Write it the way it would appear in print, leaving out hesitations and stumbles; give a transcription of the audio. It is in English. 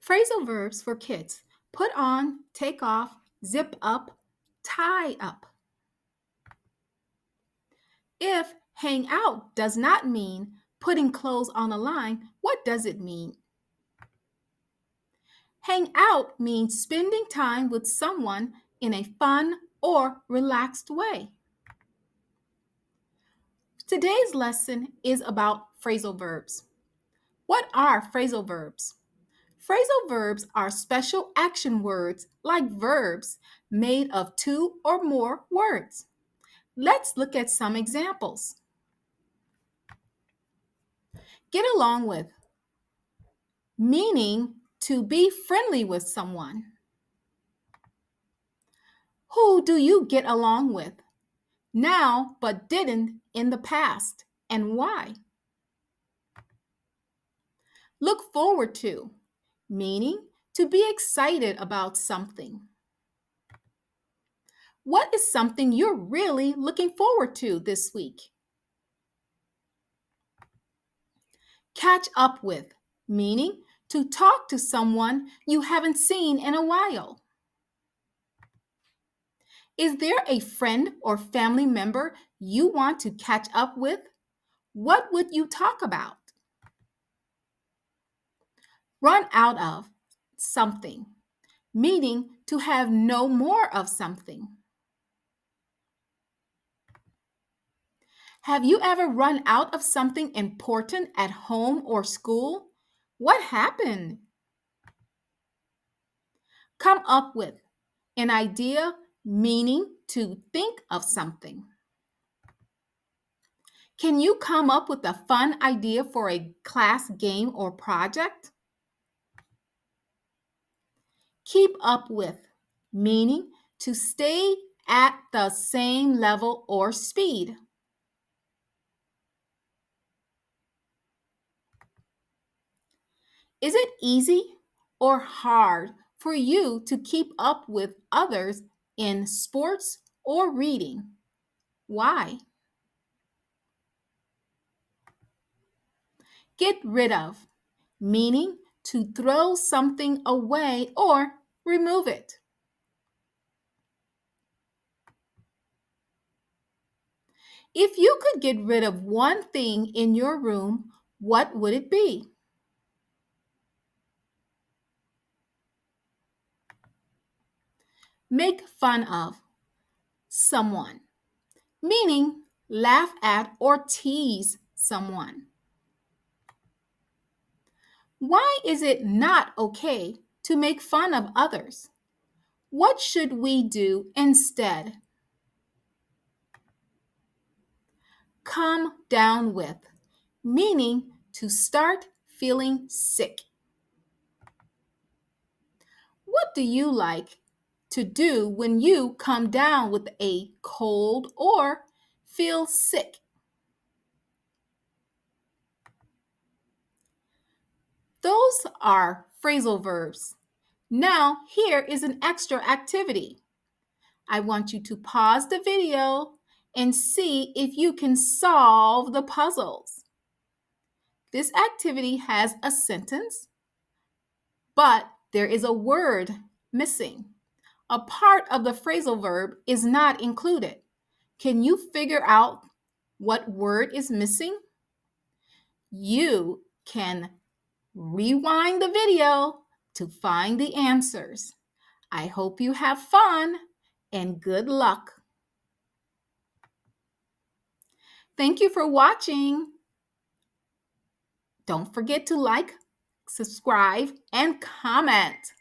Phrasal verbs for kids. Put on, take off, zip up, tie up. If hang out does not mean putting clothes on a line, what does it mean? Hang out means spending time with someone in a fun or relaxed way. Today's lesson is about phrasal verbs. What are phrasal verbs? Phrasal verbs are special action words like verbs made of two or more words. Let's look at some examples. Get along with, meaning to be friendly with someone. Who do you get along with now but didn't in the past, and why? Look forward to, meaning to be excited about something. What is something you're really looking forward to this week? Catch up with, meaning to talk to someone you haven't seen in a while. Is there a friend or family member you want to catch up with? What would you talk about? Run out of something, meaning to have no more of something. Have you ever run out of something important at home or school? What happened? Come up with an idea, meaning to think of something. Can you come up with a fun idea for a class game or project? Keep up with, meaning to stay at the same level or speed. Is it easy or hard for you to keep up with others in sports or reading? Why? Get rid of, meaning to throw something away or remove it. If you could get rid of one thing in your room, what would it be? Make fun of someone, meaning laugh at or tease someone. Why is it not okay to make fun of others? What should we do instead? Come down with, meaning to start feeling sick. What do you like to do when you come down with a cold or feel sick? Those are phrasal verbs. Now, here is an extra activity. I want you to pause the video and see if you can solve the puzzles. This activity has a sentence, but there is a word missing. A part of the phrasal verb is not included. Can you figure out what word is missing? You can rewind the video to find the answers. I hope you have fun and good luck. Thank you for watching. Don't forget to like, subscribe, and comment.